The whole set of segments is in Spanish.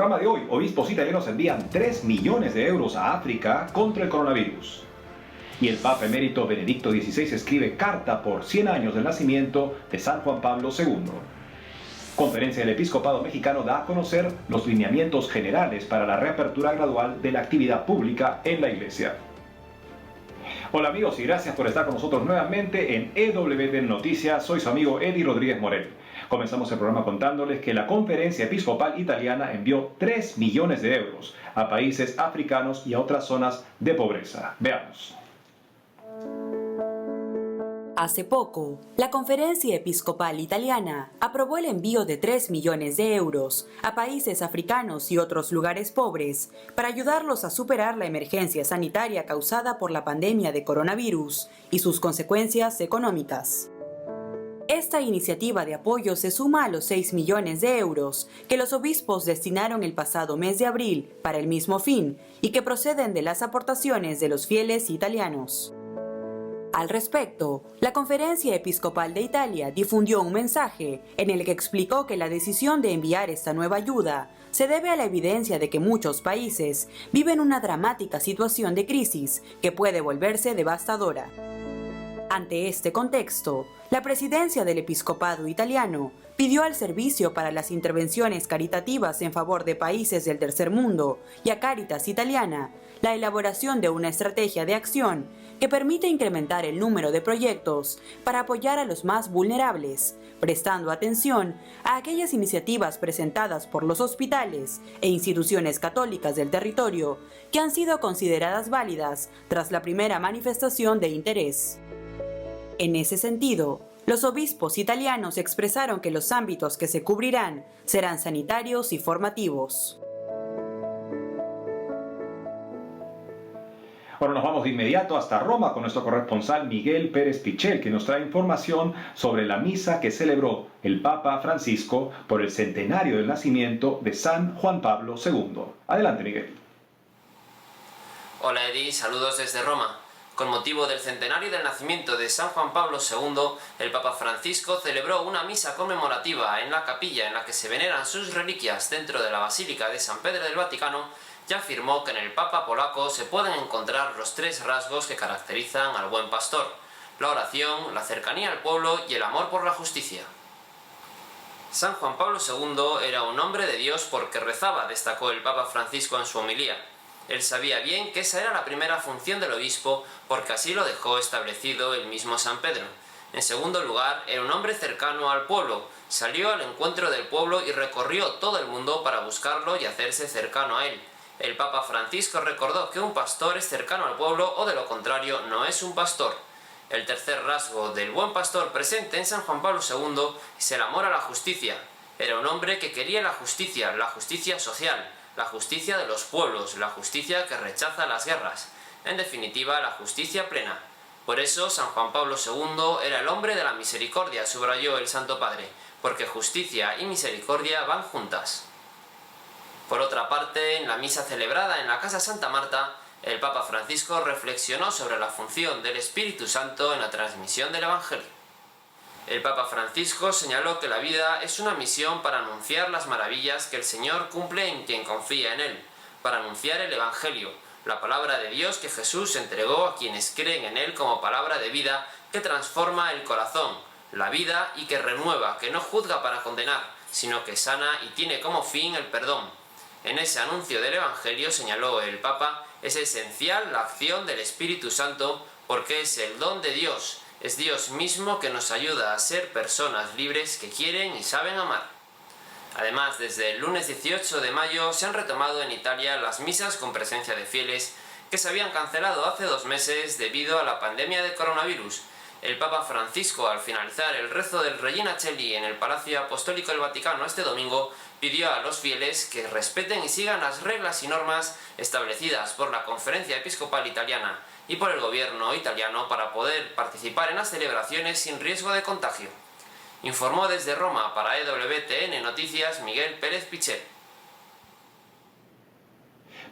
programa de hoy, obispos italianos envían 3 millones de euros a África contra el coronavirus. Y el Papa emérito Benedicto XVI escribe carta por 100 años del nacimiento de San Juan Pablo II. Conferencia del Episcopado Mexicano da a conocer los lineamientos generales para la reapertura gradual de la actividad pública en la Iglesia. Hola amigos y gracias por estar con nosotros nuevamente en EWT Noticias. Soy su amigo Eddie Rodríguez Morel. Comenzamos el programa contándoles que la Conferencia Episcopal Italiana envió 3 millones de euros a países africanos y a otras zonas de pobreza. Veamos. Hace poco, la Conferencia Episcopal Italiana aprobó el envío de 3 millones de euros a países africanos y otros lugares pobres para ayudarlos a superar la emergencia sanitaria causada por la pandemia de coronavirus y sus consecuencias económicas. Esta iniciativa de apoyo se suma a los 6 millones de euros que los obispos destinaron el pasado mes de abril para el mismo fin y que proceden de las aportaciones de los fieles italianos. Al respecto, la Conferencia Episcopal de Italia difundió un mensaje en el que explicó que la decisión de enviar esta nueva ayuda se debe a la evidencia de que muchos países viven una dramática situación de crisis que puede volverse devastadora. Ante este contexto, la presidencia del Episcopado italiano pidió al Servicio para las Intervenciones Caritativas en favor de países del tercer mundo y a Cáritas Italiana la elaboración de una estrategia de acción que permite incrementar el número de proyectos para apoyar a los más vulnerables, prestando atención a aquellas iniciativas presentadas por los hospitales e instituciones católicas del territorio que han sido consideradas válidas tras la primera manifestación de interés. En ese sentido, los obispos italianos expresaron que los ámbitos que se cubrirán serán sanitarios y formativos. Ahora nos vamos de inmediato hasta Roma con nuestro corresponsal Miguel Pérez Pichel, que nos trae información sobre la misa que celebró el Papa Francisco por el centenario del nacimiento de San Juan Pablo II. Adelante, Miguel. Hola Eddie, saludos desde Roma. Con motivo del centenario del nacimiento de San Juan Pablo II, el Papa Francisco celebró una misa conmemorativa en la capilla en la que se veneran sus reliquias dentro de la Basílica de San Pedro del Vaticano y afirmó que en el Papa polaco se pueden encontrar los 3 rasgos que caracterizan al buen pastor: la oración, la cercanía al pueblo y el amor por la justicia. San Juan Pablo II era un hombre de Dios porque rezaba, destacó el Papa Francisco en su homilía. Él sabía bien que esa era la primera función del obispo porque así lo dejó establecido el mismo San Pedro. En segundo lugar, era un hombre cercano al pueblo, salió al encuentro del pueblo y recorrió todo el mundo para buscarlo y hacerse cercano a él. El Papa Francisco recordó que un pastor es cercano al pueblo o de lo contrario no es un pastor. El tercer rasgo del buen pastor presente en San Juan Pablo II es el amor a la justicia. Era un hombre que quería la justicia social, la justicia de los pueblos, la justicia que rechaza las guerras, en definitiva la justicia plena. Por eso San Juan Pablo II era el hombre de la misericordia, subrayó el Santo Padre, porque justicia y misericordia van juntas. Por otra parte, en la misa celebrada en la Casa Santa Marta, el Papa Francisco reflexionó sobre la función del Espíritu Santo en la transmisión del Evangelio. El Papa Francisco señaló que la vida es una misión para anunciar las maravillas que el Señor cumple en quien confía en Él, para anunciar el Evangelio, la palabra de Dios que Jesús entregó a quienes creen en Él como palabra de vida que transforma el corazón, la vida y que renueva, que no juzga para condenar, sino que sana y tiene como fin el perdón. En ese anuncio del Evangelio, señaló el Papa, es esencial la acción del Espíritu Santo porque es el don de Dios. Es Dios mismo que nos ayuda a ser personas libres que quieren y saben amar. Además, desde el lunes 18 de mayo se han retomado en Italia las misas con presencia de fieles que se habían cancelado hace 2 meses debido a la pandemia de coronavirus. El Papa Francisco, al finalizar el rezo del Regina Coeli en el Palacio Apostólico del Vaticano este domingo, pidió a los fieles que respeten y sigan las reglas y normas establecidas por la Conferencia Episcopal Italiana y por el gobierno italiano para poder participar en las celebraciones sin riesgo de contagio. Informó desde Roma para EWTN Noticias Miguel Pérez Pichel.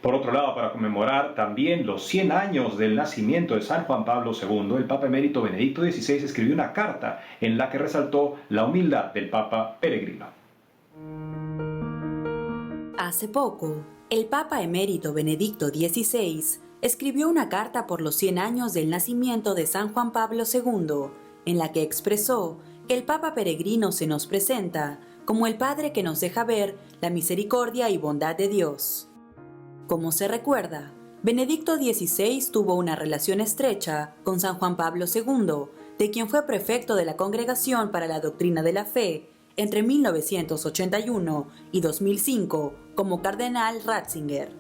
Por otro lado, para conmemorar también los 100 años del nacimiento de San Juan Pablo II, el Papa emérito Benedicto XVI escribió una carta en la que resaltó la humildad del Papa peregrino. Hace poco, el Papa emérito Benedicto XVI escribió una carta por los 100 años del nacimiento de San Juan Pablo II, en la que expresó que el Papa peregrino se nos presenta como el Padre que nos deja ver la misericordia y bondad de Dios. Como se recuerda, Benedicto XVI tuvo una relación estrecha con San Juan Pablo II, de quien fue prefecto de la Congregación para la Doctrina de la Fe entre 1981 y 2005 como cardenal Ratzinger.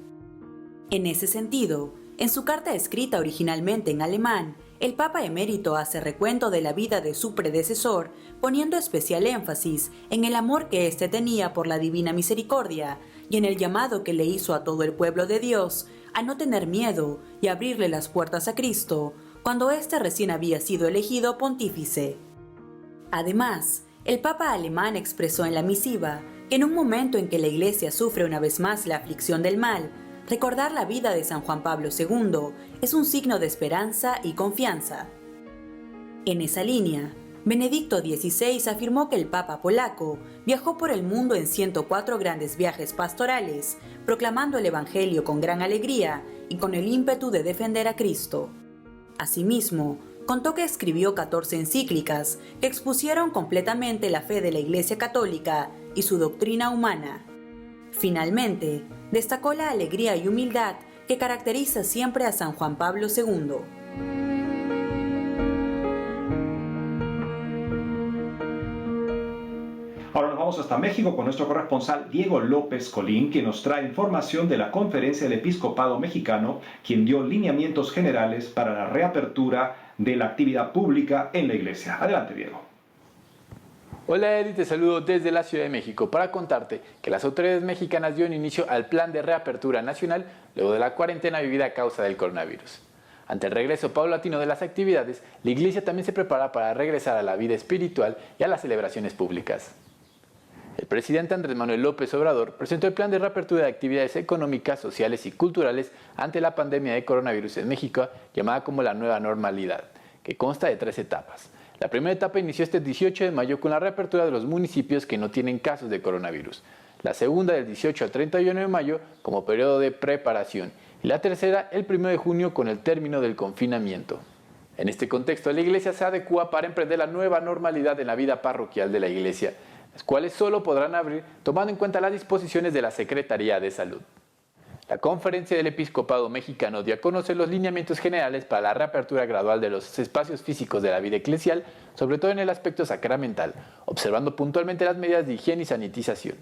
En ese sentido, en su carta escrita originalmente en alemán, el Papa emérito hace recuento de la vida de su predecesor, poniendo especial énfasis en el amor que éste tenía por la divina misericordia y en el llamado que le hizo a todo el pueblo de Dios a no tener miedo y abrirle las puertas a Cristo cuando éste recién había sido elegido pontífice. Además, el Papa alemán expresó en la misiva que en un momento en que la Iglesia sufre una vez más la aflicción del mal, recordar la vida de San Juan Pablo II es un signo de esperanza y confianza. En esa línea, Benedicto XVI afirmó que el Papa polaco viajó por el mundo en 104 grandes viajes pastorales, proclamando el Evangelio con gran alegría y con el ímpetu de defender a Cristo. Asimismo, contó que escribió 14 encíclicas que expusieron completamente la fe de la Iglesia Católica y su doctrina humana. Finalmente, destacó la alegría y humildad que caracteriza siempre a San Juan Pablo II. Ahora nos vamos hasta México con nuestro corresponsal Diego López Colín, quien nos trae información de la Conferencia del Episcopado Mexicano, quien dio lineamientos generales para la reapertura de la actividad pública en la Iglesia. Adelante, Diego. Hola Eddie, te saludo desde la Ciudad de México para contarte que las autoridades mexicanas dieron inicio al plan de reapertura nacional luego de la cuarentena vivida a causa del coronavirus. Ante el regreso paulatino de las actividades, la Iglesia también se prepara para regresar a la vida espiritual y a las celebraciones públicas. El presidente Andrés Manuel López Obrador presentó el plan de reapertura de actividades económicas, sociales y culturales ante la pandemia de coronavirus en México, llamada como la nueva normalidad, que consta de 3 etapas. La primera etapa inició este 18 de mayo con la reapertura de los municipios que no tienen casos de coronavirus. La segunda del 18 al 31 de mayo como periodo de preparación. Y la tercera el 1 de junio con el término del confinamiento. En este contexto, la Iglesia se adecúa para emprender la nueva normalidad en la vida parroquial de la Iglesia, las cuales solo podrán abrir tomando en cuenta las disposiciones de la Secretaría de Salud. La Conferencia del Episcopado Mexicano dio a conocer los lineamientos generales para la reapertura gradual de los espacios físicos de la vida eclesial, sobre todo en el aspecto sacramental, observando puntualmente las medidas de higiene y sanitización.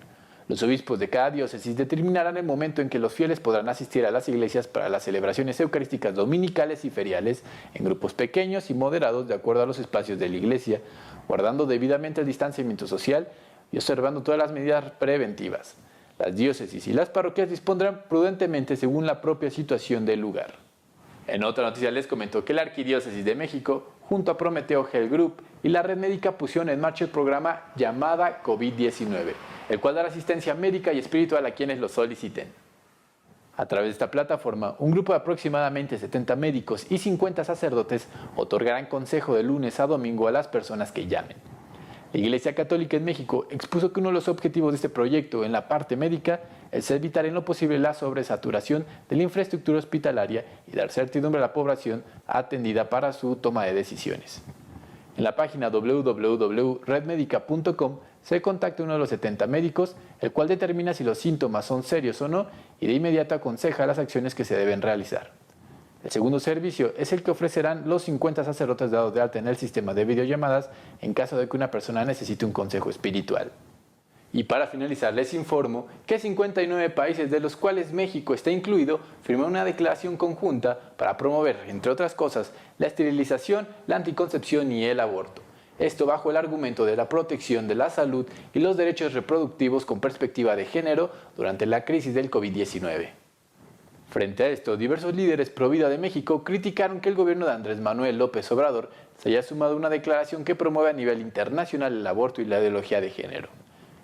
Los obispos de cada diócesis determinarán el momento en que los fieles podrán asistir a las iglesias para las celebraciones eucarísticas dominicales y feriales en grupos pequeños y moderados de acuerdo a los espacios de la iglesia, guardando debidamente el distanciamiento social y observando todas las medidas preventivas. Las diócesis y las parroquias dispondrán prudentemente según la propia situación del lugar. En otra noticia les comento que la Arquidiócesis de México, junto a Prometeo Health Group y la Red Médica, pusieron en marcha el programa Llamada COVID-19, el cual dará asistencia médica y espiritual a quienes lo soliciten. A través de esta plataforma, un grupo de aproximadamente 70 médicos y 50 sacerdotes otorgarán consejo de lunes a domingo a las personas que llamen. La Iglesia Católica en México expuso que uno de los objetivos de este proyecto en la parte médica es evitar en lo posible la sobresaturación de la infraestructura hospitalaria y dar certidumbre a la población atendida para su toma de decisiones. En la página www.redmedica.com se contacta uno de los 70 médicos, el cual determina si los síntomas son serios o no y de inmediato aconseja las acciones que se deben realizar. El segundo servicio es el que ofrecerán los 50 sacerdotes dados de alta en el sistema de videollamadas en caso de que una persona necesite un consejo espiritual. Y para finalizar, les informo que 59 países, de los cuales México está incluido, firmaron una declaración conjunta para promover, entre otras cosas, la esterilización, la anticoncepción y el aborto. Esto bajo el argumento de la protección de la salud y los derechos reproductivos con perspectiva de género durante la crisis del COVID-19. Frente a esto, diversos líderes pro vida de México criticaron que el gobierno de Andrés Manuel López Obrador se haya sumado a una declaración que promueve a nivel internacional el aborto y la ideología de género.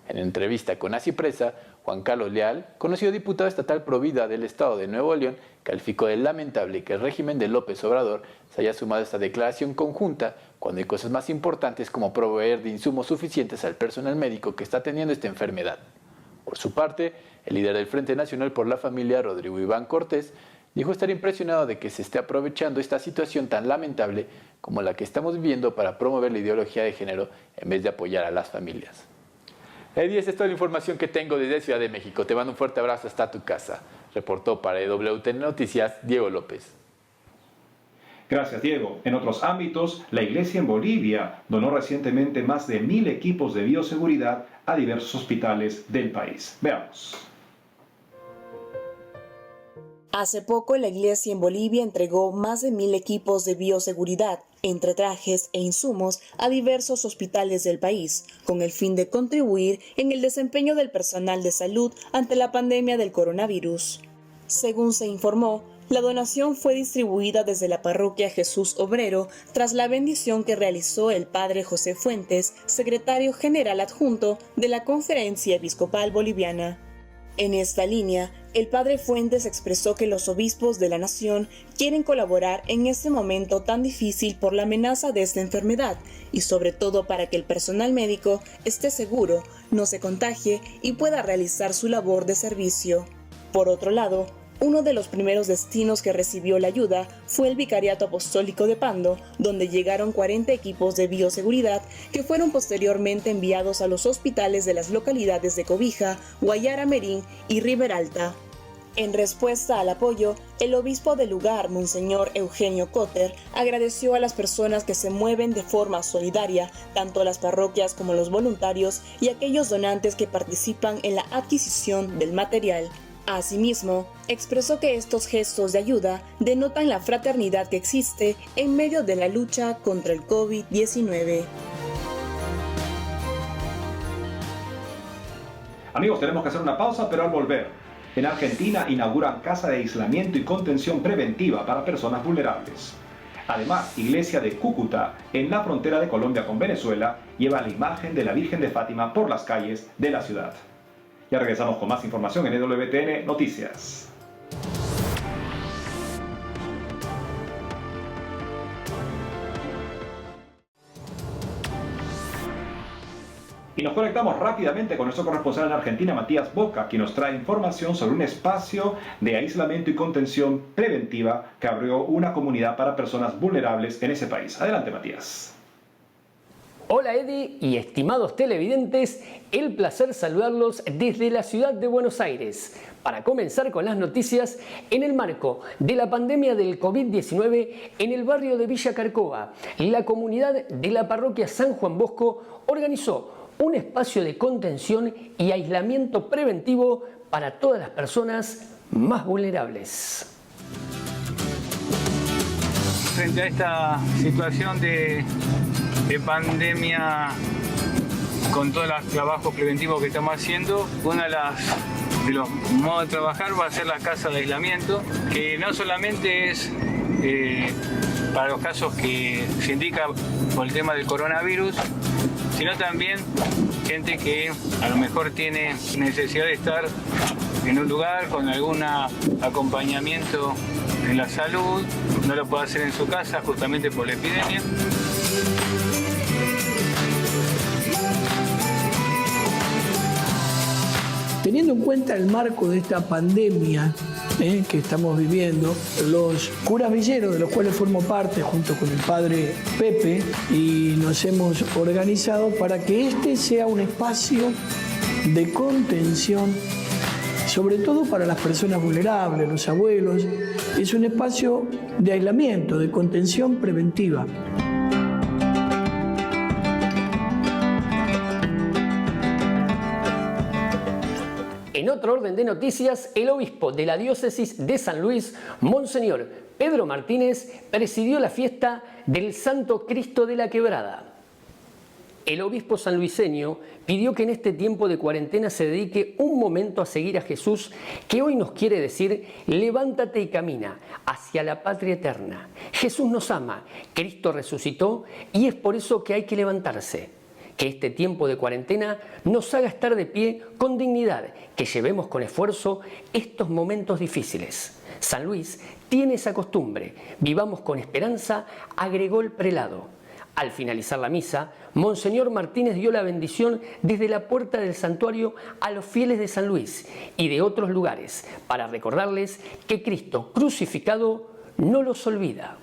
En entrevista con Así Presa, Juan Carlos Leal, conocido diputado estatal pro vida del estado de Nuevo León, calificó de lamentable que el régimen de López Obrador se haya sumado a esta declaración conjunta cuando hay cosas más importantes como proveer de insumos suficientes al personal médico que está atendiendo esta enfermedad. Por su parte, El líder del Frente Nacional por la Familia, Rodrigo Iván Cortés, dijo estar impresionado de que se esté aprovechando esta situación tan lamentable como la que estamos viviendo para promover la ideología de género en vez de apoyar a las familias. Eddie, esta es toda la información que tengo desde Ciudad de México. Te mando un fuerte abrazo hasta tu casa. Reportó para EWTN Noticias, Diego López. Gracias, Diego. En otros ámbitos, la Iglesia en Bolivia donó recientemente más de 1.000 equipos de bioseguridad a diversos hospitales del país. Veamos. Hace poco, la Iglesia en Bolivia entregó más de 1.000 equipos de bioseguridad, entre trajes e insumos, a diversos hospitales del país, con el fin de contribuir en el desempeño del personal de salud ante la pandemia del coronavirus. Según se informó, la donación fue distribuida desde la parroquia Jesús Obrero tras la bendición que realizó el padre José Fuentes, secretario general adjunto de la Conferencia Episcopal Boliviana. En esta línea, el padre Fuentes expresó que los obispos de la nación quieren colaborar en este momento tan difícil por la amenaza de esta enfermedad y sobre todo para que el personal médico esté seguro, no se contagie y pueda realizar su labor de servicio. Por otro lado, uno de los primeros destinos que recibió la ayuda fue el Vicariato Apostólico de Pando, donde llegaron 40 equipos de bioseguridad que fueron posteriormente enviados a los hospitales de las localidades de Cobija, Guayara Merín y Riberalta. En respuesta al apoyo, el obispo del lugar, Monseñor Eugenio Cotter, agradeció a las personas que se mueven de forma solidaria, tanto las parroquias como los voluntarios y aquellos donantes que participan en la adquisición del material. Asimismo, expresó que estos gestos de ayuda denotan la fraternidad que existe en medio de la lucha contra el COVID-19. Amigos, tenemos que hacer una pausa, pero al volver, en Argentina inauguran casa de aislamiento y contención preventiva para personas vulnerables. Además, Iglesia de Cúcuta, en la frontera de Colombia con Venezuela, lleva la imagen de la Virgen de Fátima por las calles de la ciudad. Ya regresamos con más información en EWTN Noticias. Y nos conectamos rápidamente con nuestro corresponsal en Argentina, Matías Boca, quien nos trae información sobre un espacio de aislamiento y contención preventiva que abrió una comunidad para personas vulnerables en ese país. Adelante, Matías. Hola Eddie y estimados televidentes, el placer saludarlos desde la ciudad de Buenos Aires para comenzar con las noticias en el marco de la pandemia del COVID-19 en el barrio de Villa Carcova. La comunidad de la parroquia San Juan Bosco organizó un espacio de contención y aislamiento preventivo para todas las personas más vulnerables. Frente a esta situación de pandemia, con todos los trabajos preventivos que estamos haciendo, uno de los modos de trabajar va a ser la casa de aislamiento, que no solamente es para los casos que se indica por el tema del coronavirus, sino también gente que a lo mejor tiene necesidad de estar en un lugar con algún acompañamiento en la salud, no lo puede hacer en su casa justamente por la epidemia. Teniendo en cuenta el marco de esta pandemia que estamos viviendo, los curas villeros, de los cuales formo parte junto con el padre Pepe, y nos hemos organizado para que este sea un espacio de contención, sobre todo para las personas vulnerables, los abuelos. Es un espacio de aislamiento, de contención preventiva. En otro orden de noticias, el obispo de la diócesis de San Luis, Monseñor Pedro Martínez, presidió la fiesta del Santo Cristo de la Quebrada. El obispo sanluiseño pidió que en este tiempo de cuarentena se dedique un momento a seguir a Jesús, que hoy nos quiere decir: levántate y camina hacia la patria eterna. Jesús nos ama, Cristo resucitó y es por eso que hay que levantarse. Que este tiempo de cuarentena nos haga estar de pie con dignidad, que llevemos con esfuerzo estos momentos difíciles. San Luis tiene esa costumbre, vivamos con esperanza, agregó el prelado. Al finalizar la misa, Monseñor Martínez dio la bendición desde la puerta del santuario a los fieles de San Luis y de otros lugares para recordarles que Cristo crucificado no los olvida.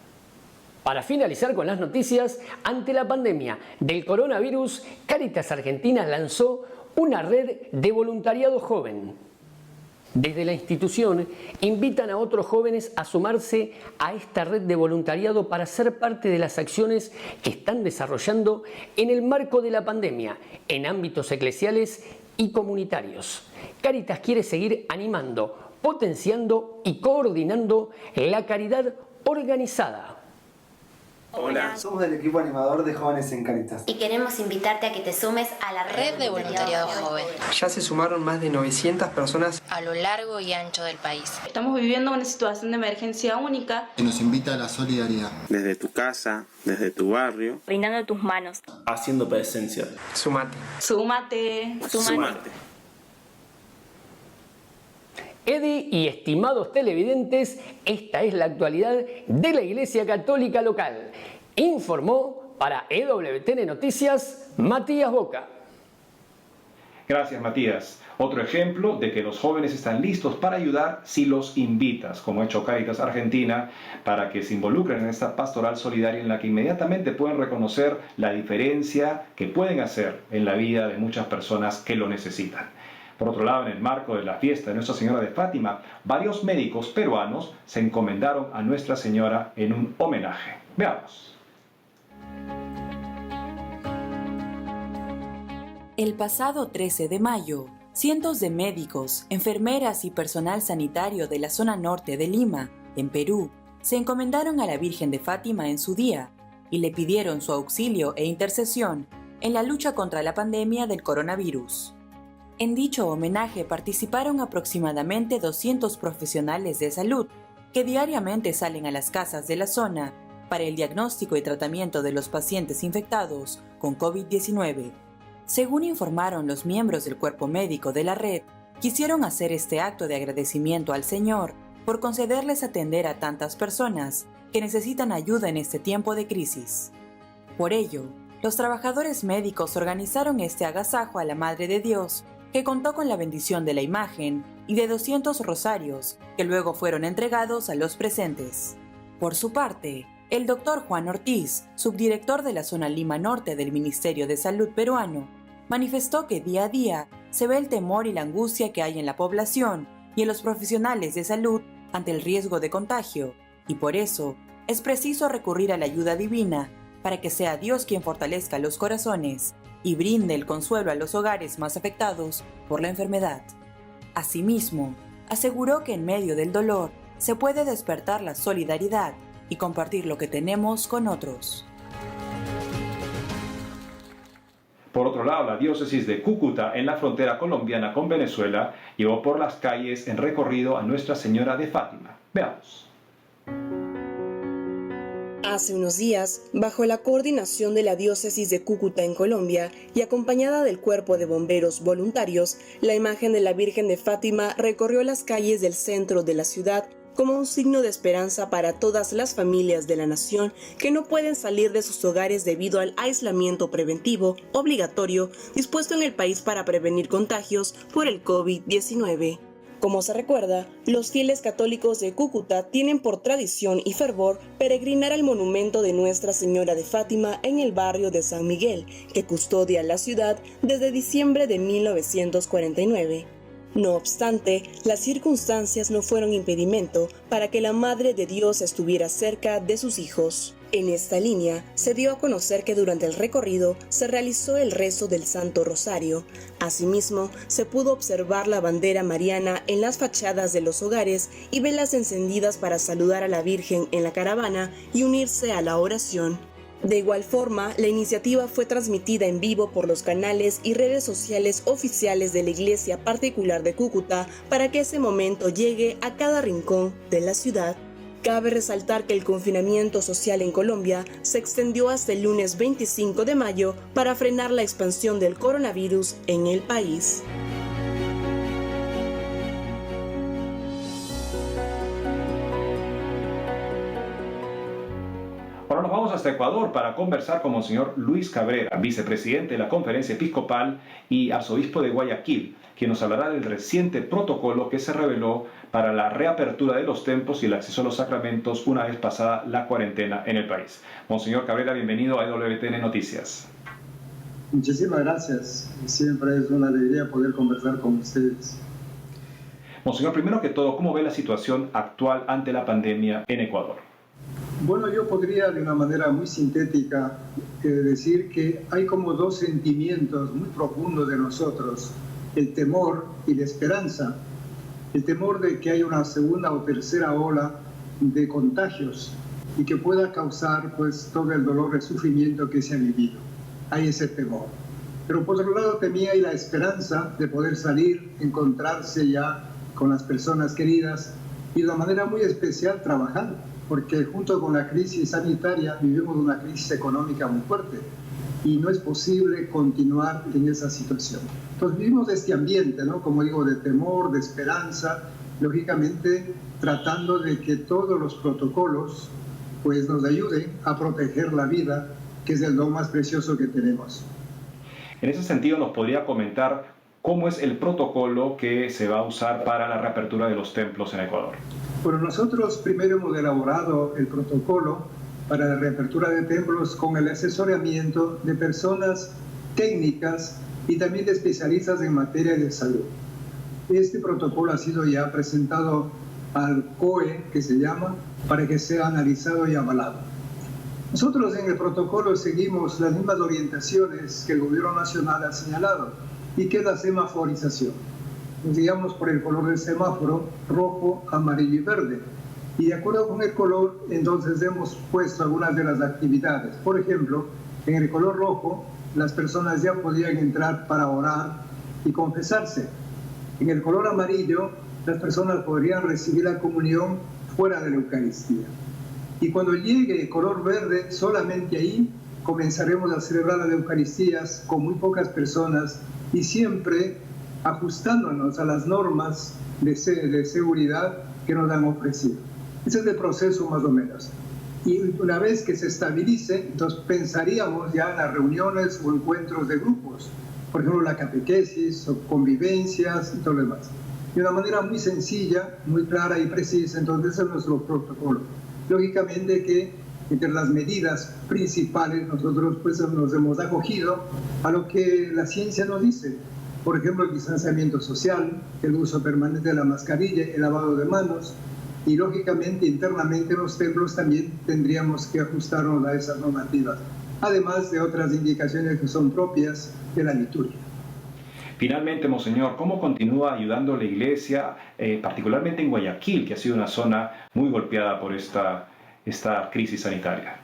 Para finalizar con las noticias, ante la pandemia del coronavirus, Cáritas Argentina lanzó una red de voluntariado joven. Desde la institución invitan a otros jóvenes a sumarse a esta red de voluntariado para ser parte de las acciones que están desarrollando en el marco de la pandemia en ámbitos eclesiales y comunitarios. Cáritas quiere seguir animando, potenciando y coordinando la caridad organizada. Hola, somos del equipo animador de Jóvenes en Cáritas. Y queremos invitarte a que te sumes a la red de voluntariado joven. Ya se sumaron más de 900 personas a lo largo y ancho del país. Estamos viviendo una situación de emergencia única que nos invita a la solidaridad. Desde tu casa, desde tu barrio. Brindando tus manos. Haciendo presencia. Súmate. Súmate. Súmate. Edi y estimados televidentes, esta es la actualidad de la Iglesia Católica local. Informó para EWTN Noticias, Matías Boca. Gracias, Matías. Otro ejemplo de que los jóvenes están listos para ayudar si los invitas, como ha hecho Cáritas Argentina, para que se involucren en esta pastoral solidaria en la que inmediatamente pueden reconocer la diferencia que pueden hacer en la vida de muchas personas que lo necesitan. Por otro lado, en el marco de la fiesta de Nuestra Señora de Fátima, varios médicos peruanos se encomendaron a Nuestra Señora en un homenaje. Veamos. El pasado 13 de mayo, cientos de médicos, enfermeras y personal sanitario de la zona norte de Lima, en Perú, se encomendaron a la Virgen de Fátima en su día y le pidieron su auxilio e intercesión en la lucha contra la pandemia del coronavirus. En dicho homenaje participaron aproximadamente 200 profesionales de salud que diariamente salen a las casas de la zona para el diagnóstico y tratamiento de los pacientes infectados con COVID-19. Según informaron los miembros del cuerpo médico de la red, quisieron hacer este acto de agradecimiento al Señor por concederles atender a tantas personas que necesitan ayuda en este tiempo de crisis. Por ello, los trabajadores médicos organizaron este agasajo a la Madre de Dios, que contó con la bendición de la imagen y de 200 rosarios, que luego fueron entregados a los presentes. Por su parte, el doctor Juan Ortiz, subdirector de la zona Lima Norte del Ministerio de Salud peruano, manifestó que día a día se ve el temor y la angustia que hay en la población y en los profesionales de salud ante el riesgo de contagio, y por eso es preciso recurrir a la ayuda divina para que sea Dios quien fortalezca los corazones y brinde el consuelo a los hogares más afectados por la enfermedad. Asimismo, aseguró que en medio del dolor se puede despertar la solidaridad y compartir lo que tenemos con otros. Por otro lado, la diócesis de Cúcuta, en la frontera colombiana con Venezuela, llevó por las calles en recorrido a Nuestra Señora de Fátima. Veamos. Hace unos días, bajo la coordinación de la diócesis de Cúcuta en Colombia y acompañada del cuerpo de bomberos voluntarios, la imagen de la Virgen de Fátima recorrió las calles del centro de la ciudad como un signo de esperanza para todas las familias de la nación que no pueden salir de sus hogares debido al aislamiento preventivo obligatorio dispuesto en el país para prevenir contagios por el COVID-19. Como se recuerda, los fieles católicos de Cúcuta tienen por tradición y fervor peregrinar al monumento de Nuestra Señora de Fátima en el barrio de San Miguel, que custodia la ciudad desde diciembre de 1949. No obstante, las circunstancias no fueron impedimento para que la Madre de Dios estuviera cerca de sus hijos. En esta línea, se dio a conocer que durante el recorrido se realizó el rezo del Santo Rosario. Asimismo, se pudo observar la bandera mariana en las fachadas de los hogares y velas encendidas para saludar a la Virgen en la caravana y unirse a la oración. De igual forma, la iniciativa fue transmitida en vivo por los canales y redes sociales oficiales de la Iglesia Particular de Cúcuta para que ese momento llegue a cada rincón de la ciudad. Cabe resaltar que el confinamiento social en Colombia se extendió hasta el lunes 25 de mayo para frenar la expansión del coronavirus en el país. Ahora Ahora nos vamos hasta Ecuador para conversar con Monseñor Luis Cabrera, vicepresidente de la Conferencia Episcopal y arzobispo de Guayaquil, quien nos hablará del reciente protocolo que se reveló para la reapertura de los templos y el acceso a los sacramentos una vez pasada la cuarentena en el país. Monseñor Cabrera, bienvenido a EWTN Noticias. Muchísimas gracias. Siempre es una alegría poder conversar con ustedes. Monseñor, primero que todo, ¿cómo ve la situación actual ante la pandemia en Ecuador? Bueno, yo podría de una manera muy sintética decir que hay como dos sentimientos muy profundos de nosotros, el temor y la esperanza. El temor de que haya una segunda o tercera ola de contagios y que pueda causar pues todo el dolor y el sufrimiento que se ha vivido. Hay ese temor. Pero por otro lado también hay la esperanza de poder salir, encontrarse ya con las personas queridas y de una manera muy especial trabajar, porque junto con la crisis sanitaria vivimos una crisis económica muy fuerte y no es posible continuar en esa situación. Entonces vivimos este ambiente, ¿no? Como digo, de temor, de esperanza, lógicamente tratando de que todos los protocolos pues nos ayuden a proteger la vida, que es el don más precioso que tenemos. En ese sentido, ¿nos podría comentar cómo es el protocolo que se va a usar para la reapertura de los templos en Ecuador? Bueno, nosotros primero hemos elaborado el protocolo para la reapertura de templos con el asesoramiento de personas técnicas y también de especialistas en materia de salud. Este protocolo ha sido ya presentado al COE, que se llama, para que sea analizado y avalado. Nosotros en el protocolo seguimos las mismas orientaciones que el Gobierno Nacional ha señalado, y que es la semaforización. Nos guiamos por el color del semáforo, rojo, amarillo y verde. Y de acuerdo con el color, entonces hemos puesto algunas de las actividades. Por ejemplo, en el color rojo, las personas ya podían entrar para orar y confesarse. En el color amarillo, las personas podrían recibir la comunión fuera de la Eucaristía. Y cuando llegue el color verde, solamente ahí comenzaremos a celebrar las Eucaristías con muy pocas personas y siempre ajustándonos a las normas de seguridad que nos han ofrecido. Ese es el proceso más o menos. Y una vez que se estabilice, entonces pensaríamos ya en las reuniones o encuentros de grupos, por ejemplo la catequesis o convivencias y todo lo demás. De una manera muy sencilla, muy clara y precisa, entonces ese es nuestro protocolo. Lógicamente que entre las medidas principales nosotros pues nos hemos acogido a lo que la ciencia nos dice. Por ejemplo, el distanciamiento social, el uso permanente de la mascarilla, el lavado de manos y lógicamente internamente en los templos también tendríamos que ajustarnos a esas normativas, además de otras indicaciones que son propias de la liturgia. Finalmente, Monseñor, ¿cómo continúa ayudando la Iglesia, particularmente en Guayaquil, que ha sido una zona muy golpeada por esta crisis sanitaria?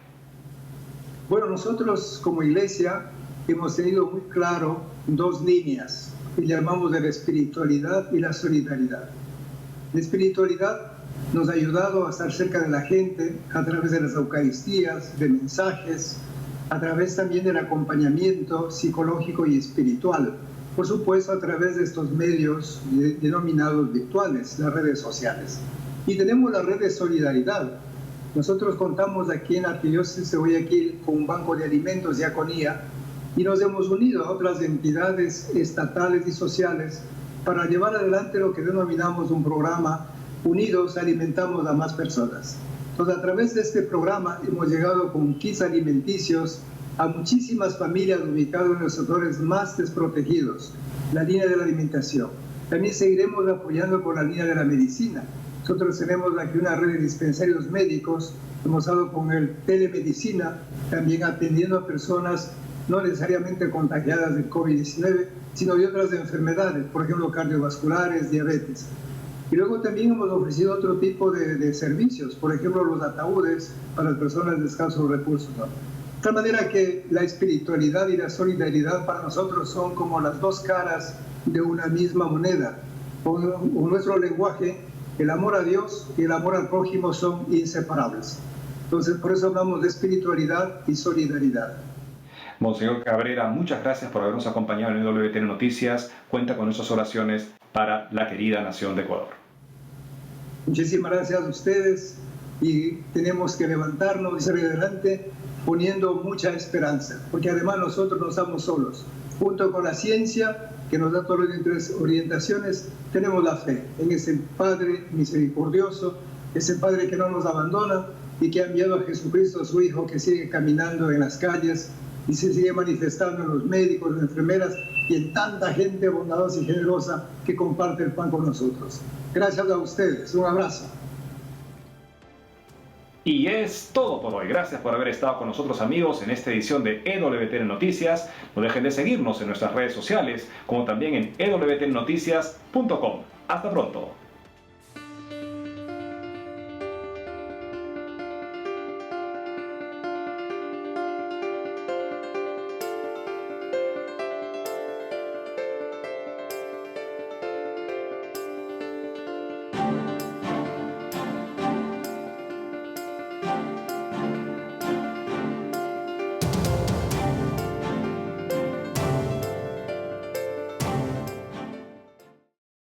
Bueno, nosotros como Iglesia hemos tenido muy claro dos líneas que llamamos de la espiritualidad y la solidaridad. La espiritualidad nos ha ayudado a estar cerca de la gente a través de las Eucaristías, de mensajes, a través también del acompañamiento psicológico y espiritual. Por supuesto, a través de estos medios denominados virtuales, las redes sociales. Y tenemos la red de solidaridad. Nosotros contamos aquí en la Arquidiócesis de Guayaquil con un banco de alimentos Diaconía y nos hemos unido a otras entidades estatales y sociales para llevar adelante lo que denominamos un programa Unidos Alimentamos a Más Personas. Entonces, a través de este programa hemos llegado con kits alimenticios a muchísimas familias ubicadas en los sectores más desprotegidos, la línea de la alimentación. También seguiremos apoyando con la línea de la medicina. Nosotros tenemos aquí una red de dispensarios médicos, hemos estado con el telemedicina, también atendiendo a personas no necesariamente contagiadas de COVID-19, sino de otras enfermedades, por ejemplo cardiovasculares, diabetes. Y luego también hemos ofrecido otro tipo de servicios, por ejemplo los ataúdes para las personas de escasos recursos, ¿no? De tal manera que la espiritualidad y la solidaridad para nosotros son como las dos caras de una misma moneda. Con nuestro lenguaje, el amor a Dios y el amor al prójimo son inseparables. Entonces, por eso hablamos de espiritualidad y solidaridad. Monseñor Cabrera, muchas gracias por habernos acompañado en EWTN Noticias. Cuenta con nuestras oraciones para la querida nación de Ecuador. Muchísimas gracias a ustedes y tenemos que levantarnos y salir adelante poniendo mucha esperanza, porque además nosotros no estamos solos. Junto con la ciencia, que nos da todas las orientaciones, tenemos la fe en ese Padre misericordioso, ese Padre que no nos abandona y que ha enviado a Jesucristo, su Hijo, que sigue caminando en las calles y se sigue manifestando en los médicos, en las enfermeras y en tanta gente bondadosa y generosa que comparte el pan con nosotros. Gracias a ustedes. Un abrazo. Y es todo por hoy. Gracias por haber estado con nosotros, amigos, en esta edición de EWTN Noticias. No dejen de seguirnos en nuestras redes sociales, como también en ewtnnoticias.com. Hasta pronto.